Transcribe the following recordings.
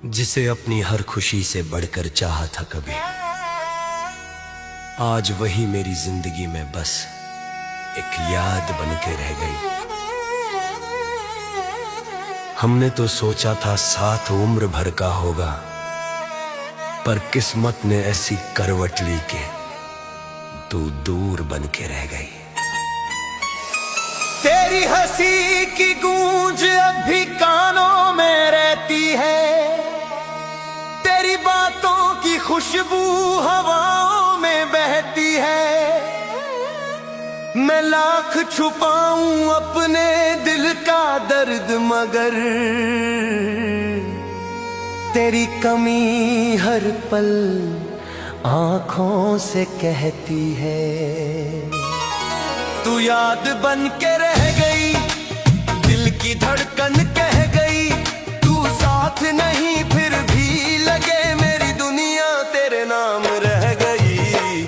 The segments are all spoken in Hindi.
जिसे अपनी हर खुशी से बढ़कर चाहा था कभी, आज वही मेरी जिंदगी में बस एक याद बन के रह गई। हमने तो सोचा था साथ उम्र भर का होगा, पर किस्मत ने ऐसी करवट ली के तू दूर बन के रह गई। तेरी हंसी की गूंज अब भी कानों में रहती है, तेरी बातों की खुशबू हवाओं में बहती है। मैं लाख छुपाऊं अपने दिल का दर्द, मगर तेरी कमी हर पल आंखों से कहती है। तू याद बन के रह गई, दिल की धड़कन कह गई, तू साथ नहीं फिर भी लगे मेरी दुनिया तेरे नाम रह गई।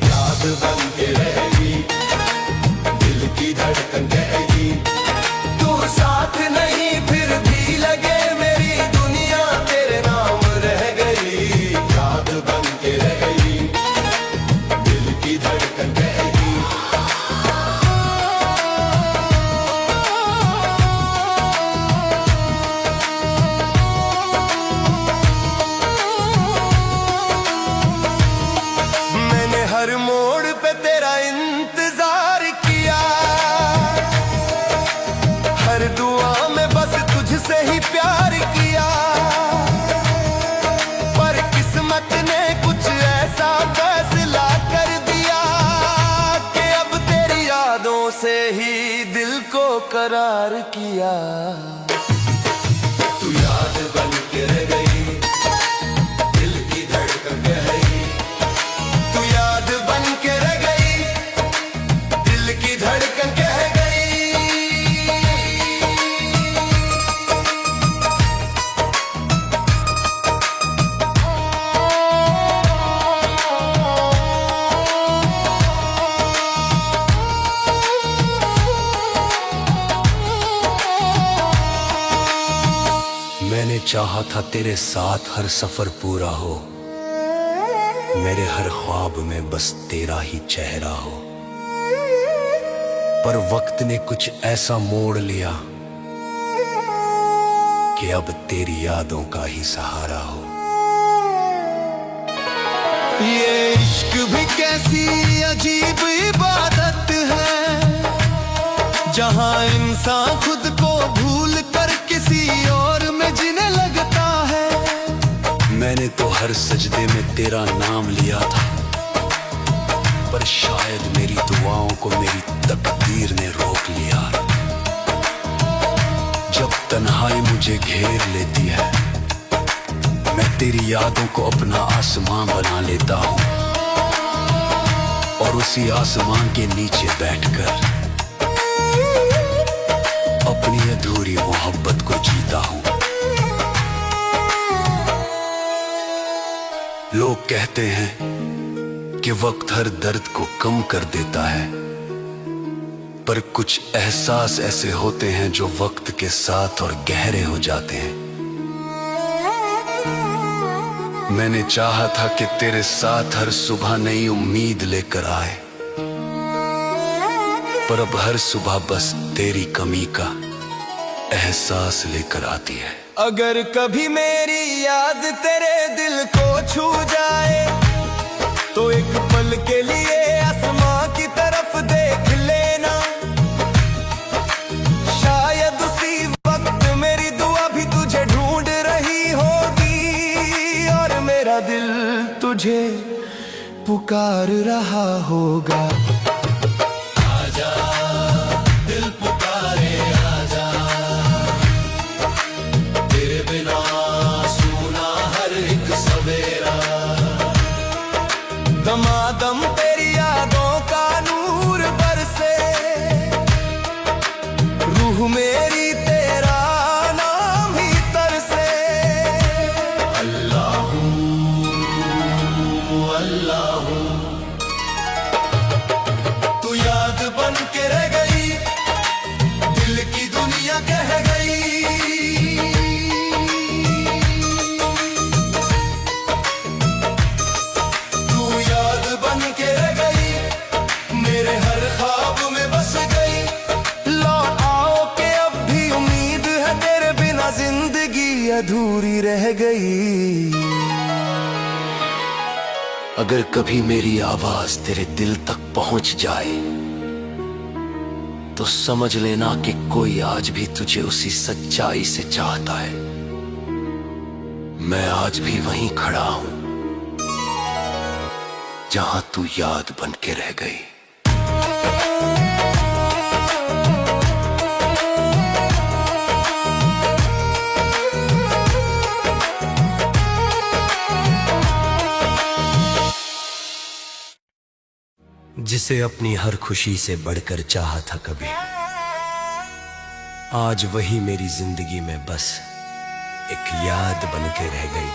याद बन के रह गई, दिल की धड़कन कह गई, तू साथ नहीं फिर भी लगे मेरी दुनिया तेरे नाम रह गई। याद बन के रह गई, दिल की धड़कन कह गई। हर मोड़ पे तेरा इंतजार किया, हर दुआ में बस तुझसे ही प्यार किया, पर किस्मत ने कुछ ऐसा फैसला कर दिया कि अब तेरी यादों से ही दिल को करार किया। तू याद बन के रह गई, दिल की धड़कन कह गई, धड़कन कह गई। मैंने चाहा था तेरे साथ हर सफर पूरा हो, मेरे हर ख्वाब में बस तेरा ही चेहरा हो, पर वक्त ने कुछ ऐसा मोड़ लिया कि अब तेरी यादों का ही सहारा हो। ये इश्क भी कैसी अजीब इबादत है, जहां इंसान खुद को भूल कर किसी और में जीने लगता है। मैंने तो हर सजदे में तेरा नाम लिया था, पर शायद मेरी दुआओं को मेरी तकदीर ने रोक लिया। जब तन्हाई मुझे घेर लेती है, मैं तेरी यादों को अपना आसमां बना लेता हूँ, और उसी आसमां के नीचे बैठकर अपनी अधूरी मोहब्बत को जीता हूँ। लोग कहते हैं कि वक्त हर दर्द को कम कर देता है, पर कुछ एहसास ऐसे होते हैं जो वक्त के साथ और गहरे हो जाते हैं। मैंने चाहा था कि तेरे साथ हर सुबह नई उम्मीद लेकर आए, पर अब हर सुबह बस तेरी कमी का एहसास लेकर आती है। अगर कभी मेरी याद तेरे दिल को छू जाए, तो एक पल के लिए आसमां की तरफ देख लेना। शायद उसी वक्त मेरी दुआ भी तुझे ढूंढ रही होगी, और मेरा दिल तुझे पुकार रहा होगा। आजा दिल पुकारे आजा, तेरे बिना सुना हर एक सवेरा। दमादम तेरी यादों का नूर बरसे, रूह मेरी तेरा नाम ही तरसे। अल्लाहू अल्लाहू अधूरी रह गई। अगर कभी मेरी आवाज तेरे दिल तक पहुंच जाए तो समझ लेना कि कोई आज भी तुझे उसी सच्चाई से चाहता है। मैं आज भी वहीं खड़ा हूं जहां तू याद बन के रह गई। जिसे अपनी हर खुशी से बढ़कर चाहा था कभी, आज वही मेरी जिंदगी में बस एक याद बन के रह गई।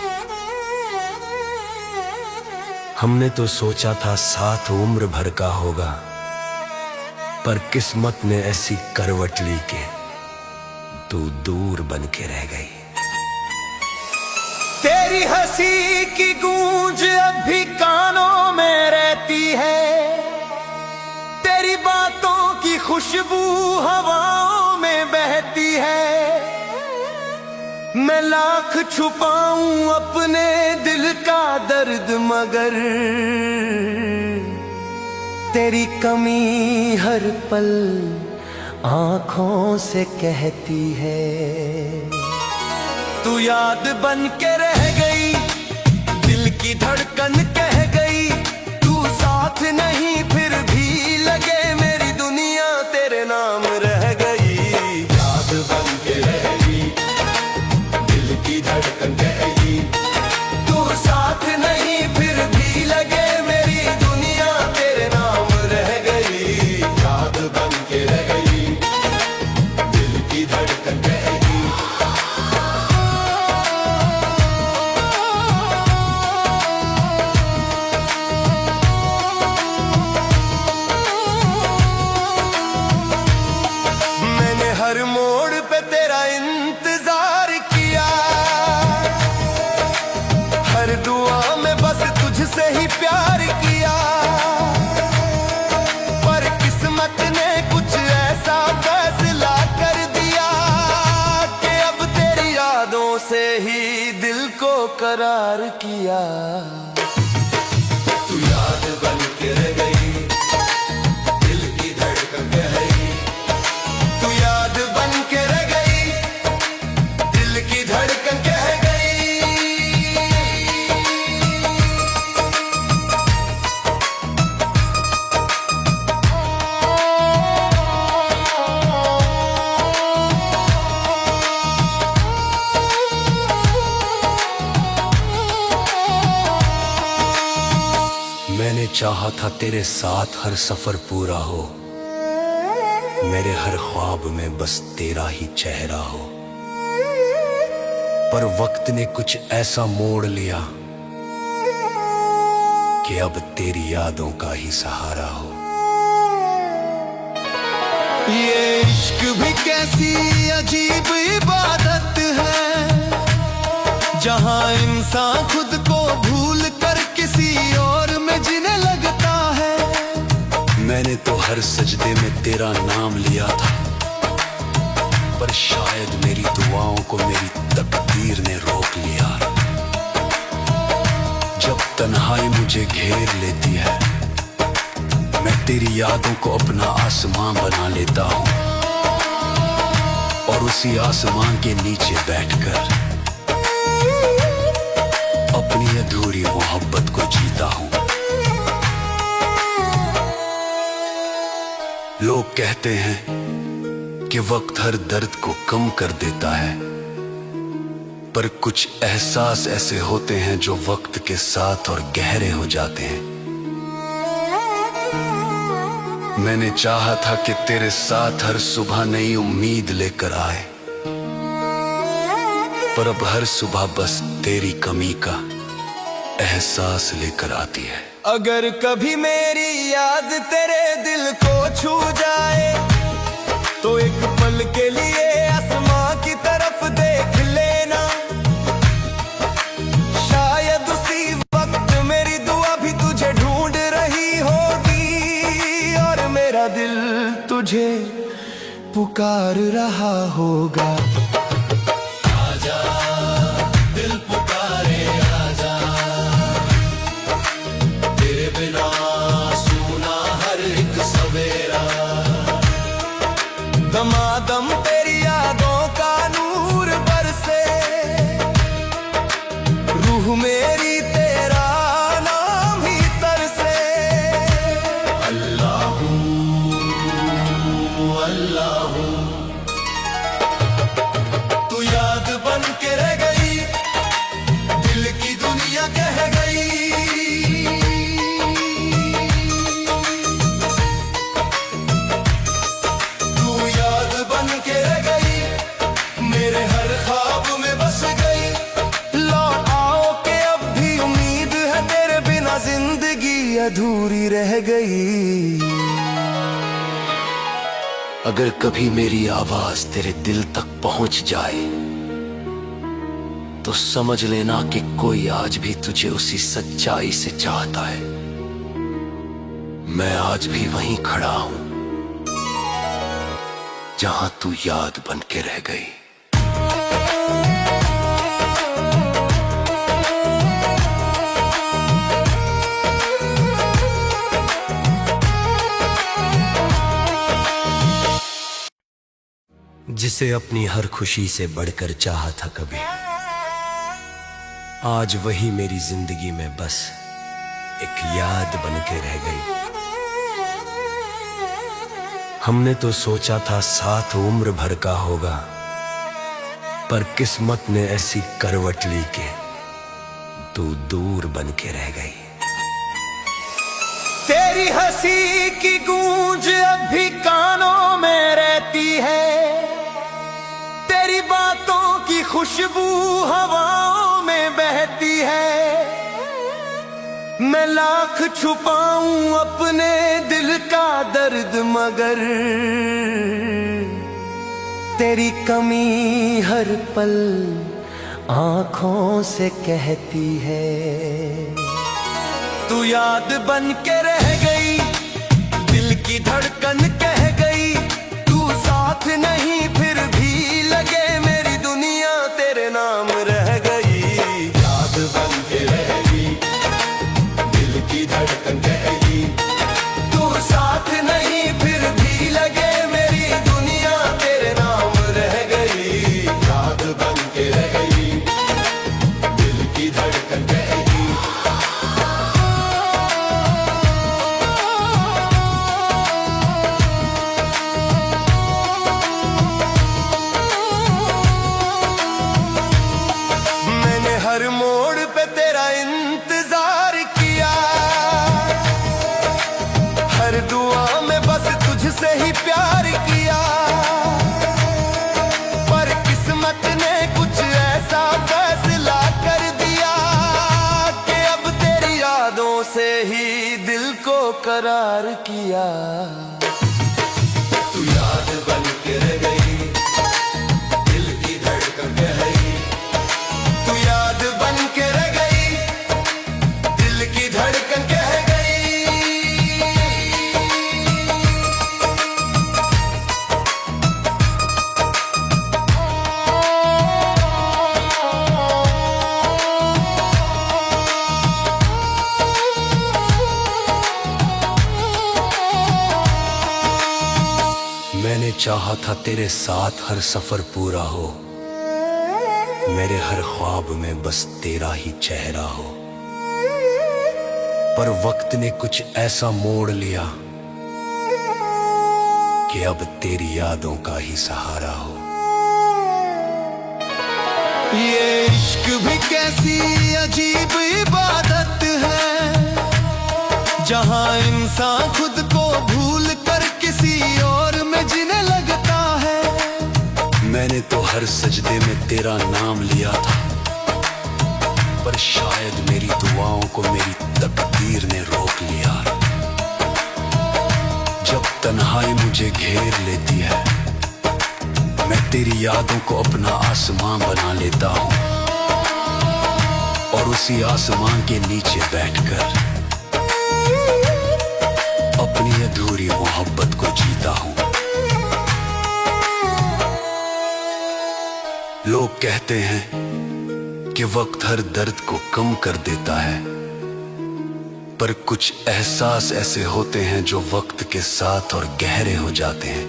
हमने तो सोचा था साथ उम्र भर का होगा, पर किस्मत ने ऐसी करवट ली के तू दूर बन के रह गई। तेरी हंसी की गूंज अब भी कानों में रहती है, तेरी बातों की खुशबू हवाओं में बहती है। मैं लाख छुपाऊं अपने दिल का दर्द, मगर तेरी कमी हर पल आंखों से कहती है। तू याद बन के रह गई, दिल की धड़कन कह गई, तू साथ नहीं फिर भी लगे मेरी दुनिया तेरे नाम रह गई। याद बन के रह गई, दिल की धड़कन कह गई, तू साथ नहीं फिर भी लगे मेरी दुनिया तेरे नाम रह गई। याद बन के रह गई, दिल की धड़कन कह गई। हर मोड़ पे तेरा इंतजार किया, हर दुआ में बस तुझसे ही प्यार किया, पर किस्मत ने कुछ ऐसा फैसला कर दिया कि अब तेरी यादों से ही दिल को करार किया। तू याद बन के रह गई, दिल की धड़कन कह गई, तू याद बन के रह गई, दिल की धड़कन कह गई। मैंने चाहा था तेरे साथ हर सफर पूरा हो, मेरे हर ख्वाब में बस तेरा ही चेहरा हो, पर वक्त ने कुछ ऐसा मोड़ लिया कि अब तेरी यादों का ही सहारा हो। ये इश्क भी कैसी अजीब इबादत है, जहां इंसान खुद को भूल कर किसी और में जीने लगता है। मैंने तो हर सजदे में तेरा नाम लिया था, पर शायद मेरी दुआओं को मेरी तकदीर ने रोक लिया। जब तन्हाई मुझे घेर लेती है, मैं तेरी यादों को अपना आसमां बना लेता हूँ, और उसी आसमां के नीचे बैठकर अपनी अधूरी मोहब्बत को जीता हूँ। लोग कहते हैं कि वक्त हर दर्द को कम कर देता है, पर कुछ एहसास ऐसे होते हैं जो वक्त के साथ और गहरे हो जाते हैं। मैंने चाहा था कि तेरे साथ हर सुबह नई उम्मीद लेकर आए, पर अब हर सुबह बस तेरी कमी का एहसास लेकर आती है। अगर कभी मेरी याद तेरे दिल को छू जाए, तो एक पल के लिए आसमां की तरफ देख लेना। शायद उसी वक्त मेरी दुआ भी तुझे ढूंढ रही होगी, और मेरा दिल तुझे पुकार रहा होगा। आजा रूह मेरी तेरा नाम ही तरसे। अल्लाह अल्लाह तू याद बन के रह गई, दिल की दुनिया कह गई। तू याद बन के रह गई, मेरे हर ख्वाब में बस गई। लौट आओ के अब भी उम्मीद है, तेरे बिना जिंदगी अधूरी रह गई। अगर कभी मेरी आवाज तेरे दिल तक पहुंच जाए तो समझ लेना कि कोई आज भी तुझे उसी सच्चाई से चाहता है। मैं आज भी वहीं खड़ा हूं जहां तू याद बन के रह गई। जिसे अपनी हर खुशी से बढ़कर चाहा था कभी, आज वही मेरी जिंदगी में बस एक याद बन के रह गई। हमने तो सोचा था साथ उम्र भर का होगा, पर किस्मत ने ऐसी करवट ली कि तू दूर बन के रह गई। तेरी हंसी की गूंज अब भी कानों में रहती है, तेरी बातों की खुशबू हवाओं में बहती है। मैं लाख छुपाऊं अपने दिल का दर्द, मगर तेरी कमी हर पल आंखों से कहती है। तू याद बन के रह गई, दिल की धड़कन कह गई। तू साथ नहीं फिर भी लगे मेरी दुनिया तेरे नाम रह गई। याद बन के रह गई, दिल की धड़कन कह गई। तू साथ नहीं फिर भी लगे मेरी दुनिया तेरे नाम रह गई। याद बन के रह गई, दिल की धड़कन कह गई। हर मोड़ पे तेरा इंतजार किया, हर दुआ में बस तुझसे ही प्यार किया। पर किस्मत ने कुछ ऐसा फैसला कर दिया कि अब तेरी यादों से ही दिल को करार किया। तू याद बन के रह गई, दिल की धड़कन कह गई। तू याद बन के रह गई, दिल की धड़कन कह गई। मैंने चाहा था तेरे साथ हर सफर पूरा हो, मेरे हर ख्वाब में बस तेरा ही चेहरा हो। पर वक्त ने कुछ ऐसा मोड़ लिया कि अब तेरी यादों का ही सहारा हो। ये इश्क भी कैसी अजीब इबादत है, जहां इंसान खुद को भूल कर किसी और में जीने लगता है। मैंने तो हर सजदे में तेरा नाम लिया था, पर शायद मेरी दुआओं को मेरी तकदीर ने रोक लिया। जब तन्हाई मुझे घेर लेती है, मैं तेरी यादों को अपना आसमां बना लेता हूँ, और उसी आसमां के नीचे बैठकर अपनी अधूरी मोहब्बत को जीता हूँ। लोग कहते हैं कि वक्त हर दर्द को कम कर देता है, पर कुछ एहसास ऐसे होते हैं जो वक्त के साथ और गहरे हो जाते हैं।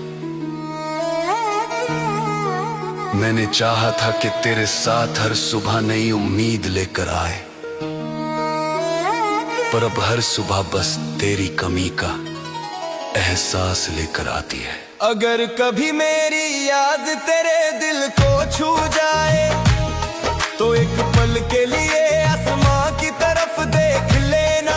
मैंने चाहा था कि तेरे साथ हर सुबह नई उम्मीद लेकर आए, पर अब हर सुबह बस तेरी कमी का एहसास लेकर आती है। अगर कभी मेरी याद तेरे दिल को छू जाए तो एक पल के लिए आसमां की तरफ देख लेना।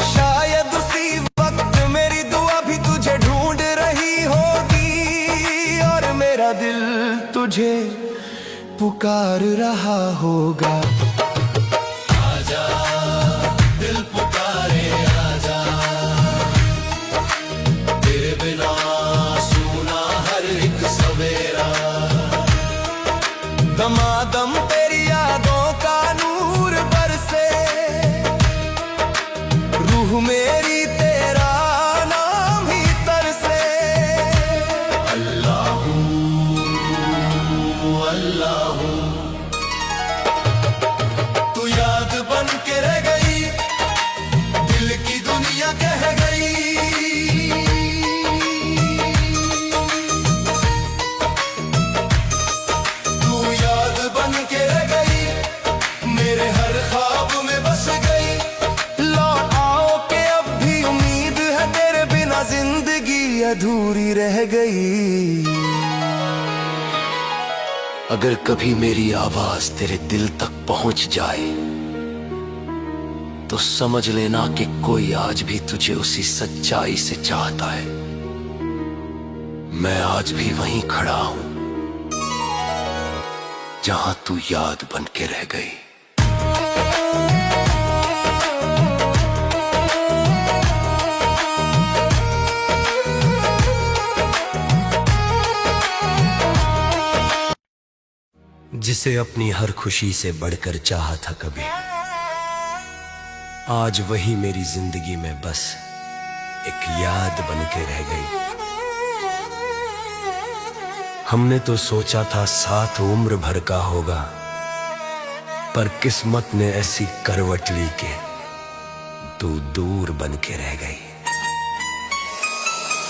शायद उसी वक्त मेरी दुआ भी तुझे ढूंढ रही होगी और मेरा दिल तुझे पुकार रहा होगा। आजा दिल पुकारे आजा, तेरे बिना सूना हर एक सवेरा। दमादम तेरी यादों का नूर बरसे, रूह मेरी तेरा नाम ही तरसे। अल्लाहू अल्लाहू, तू याद बन के रह गई, दिल की दुनिया कह गई। जिंदगी अधूरी रह गई। अगर कभी मेरी आवाज तेरे दिल तक पहुंच जाए तो समझ लेना कि कोई आज भी तुझे उसी सच्चाई से चाहता है। मैं आज भी वहीं खड़ा हूं जहां तू याद बन के रह गई। जिसे अपनी हर खुशी से बढ़कर चाहा था कभी, आज वही मेरी जिंदगी में बस एक याद बन के रह गई। हमने तो सोचा था साथ उम्र भर का होगा, पर किस्मत ने ऐसी करवट ली के तू दूर बन के रह गई।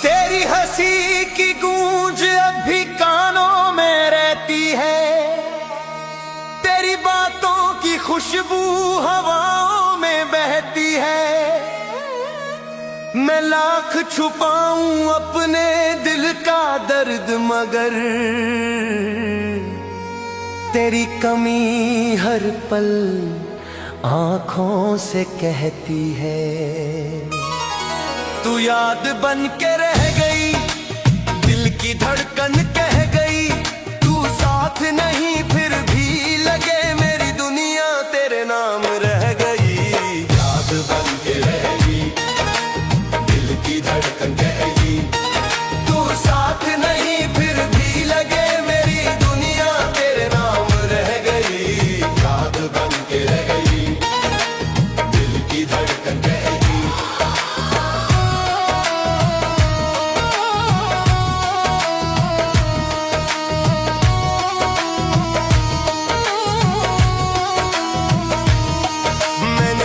तेरी हंसी की गूंज अब भी कानों में रहती है, तेरी बातों की खुशबू हवाओं में बहती है। मैं लाख छुपाऊं अपने दिल का दर्द, मगर तेरी कमी हर पल आंखों से कहती है। तू याद बन के रह गई, दिल की धड़कन कह गई। तू साथ नहीं फिर भी लगे मेरी दुनिया तेरे नाम रह गई। याद बन के रह गई, दिल की धड़कन कह गई। तू साथ नहीं फिर भी लगे मेरी दुनिया तेरे नाम रह गई। याद बन के रह गई, दिल की धड़कन कह गई।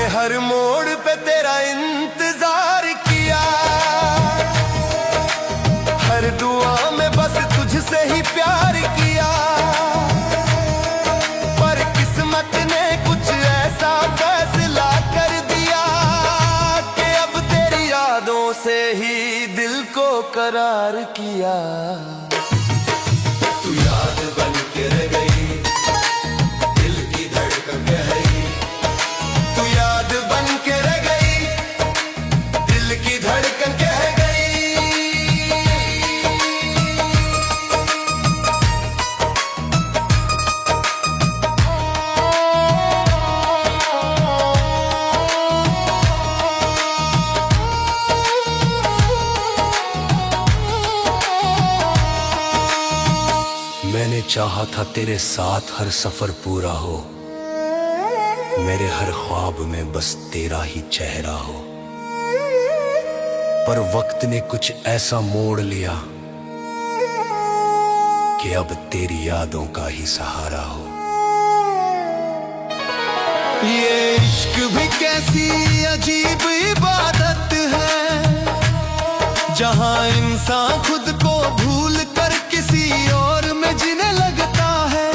हर मोड़ पे तेरा इंतजार किया, हर दुआ में बस तुझसे ही प्यार किया। पर किस्मत ने कुछ ऐसा फैसला कर दिया कि अब तेरी यादों से ही दिल को करार किया। तू याद बन के रह गई, दिल की धड़कन कह गई। तू याद बन के रह गई, दिल की धड़कन कह गई। मैंने चाहा था तेरे साथ हर सफर पूरा हो, मेरे हर ख्वाब में बस तेरा ही चेहरा हो। पर वक्त ने कुछ ऐसा मोड़ लिया कि अब तेरी यादों का ही सहारा हो। ये इश्क भी कैसी अजीब इबादत है, जहां इंसान खुद को भूल कर किसी और में जीने लगता है।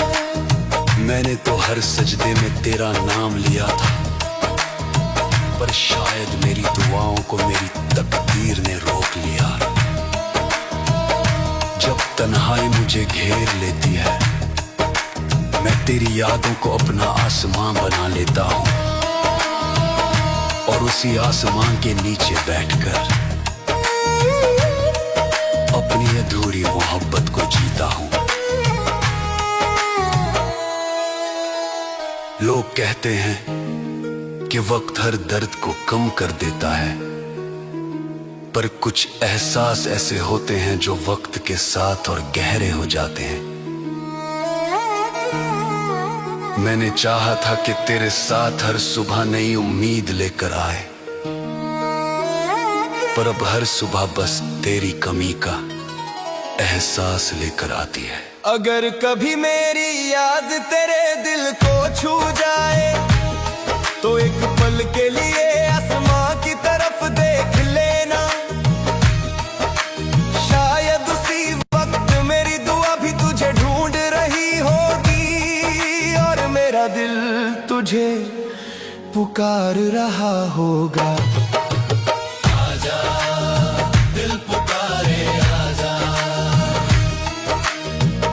मैंने तो हर सजदे में तेरा नाम लिया था, पर शायद मेरी दुआओं को मेरी तकदीर ने रोक लिया। जब तन्हाई मुझे घेर लेती है, मैं तेरी यादों को अपना आसमां बना लेता हूँ और उसी आसमां के नीचे बैठकर अपनी अधूरी मोहब्बत को जीता हूँ। लोग कहते हैं कि वक्त हर दर्द को कम कर देता है, पर कुछ एहसास ऐसे होते हैं जो वक्त के साथ और गहरे हो जाते हैं। मैंने चाहा था कि तेरे साथ हर सुबह नई उम्मीद लेकर आए, पर अब हर सुबह बस तेरी कमी का एहसास लेकर आती है। अगर कभी मेरी याद तेरे दिल को छू जाए तो एक पल के लिए आसमां की तरफ देख लेना। शायद उसी वक्त मेरी दुआ भी तुझे ढूंढ रही होगी और मेरा दिल तुझे पुकार रहा होगा। आजा दिल पुकारे आजा,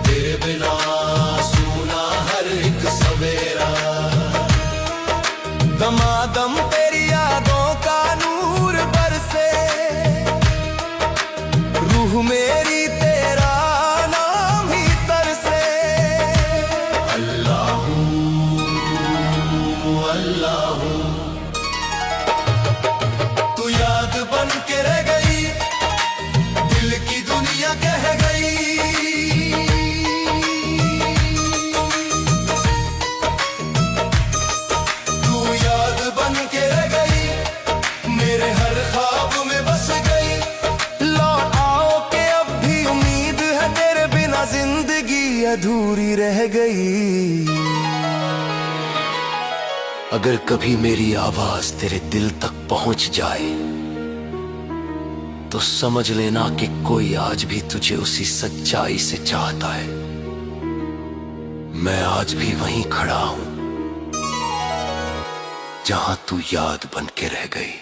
तेरे बिना सुना हर एक सवेरा। दमादम तेरी यादों का नूर बरसे, रूह मेरी तेरा नाम ही तरसे। अल्लाह अल्लाह तू याद बन के रह गई, दिल की दुनिया कह गई। तू याद बन के रह गई, मेरे हर ख्वाब में बस गई। लौट आओ के अब भी उम्मीद है, तेरे बिना जिंदगी अधूरी रह गई। अगर कभी मेरी आवाज तेरे दिल तक पहुंच जाए तो समझ लेना कि कोई आज भी तुझे उसी सच्चाई से चाहता है। मैं आज भी वहीं खड़ा हूं जहां तू याद बन के रह गई।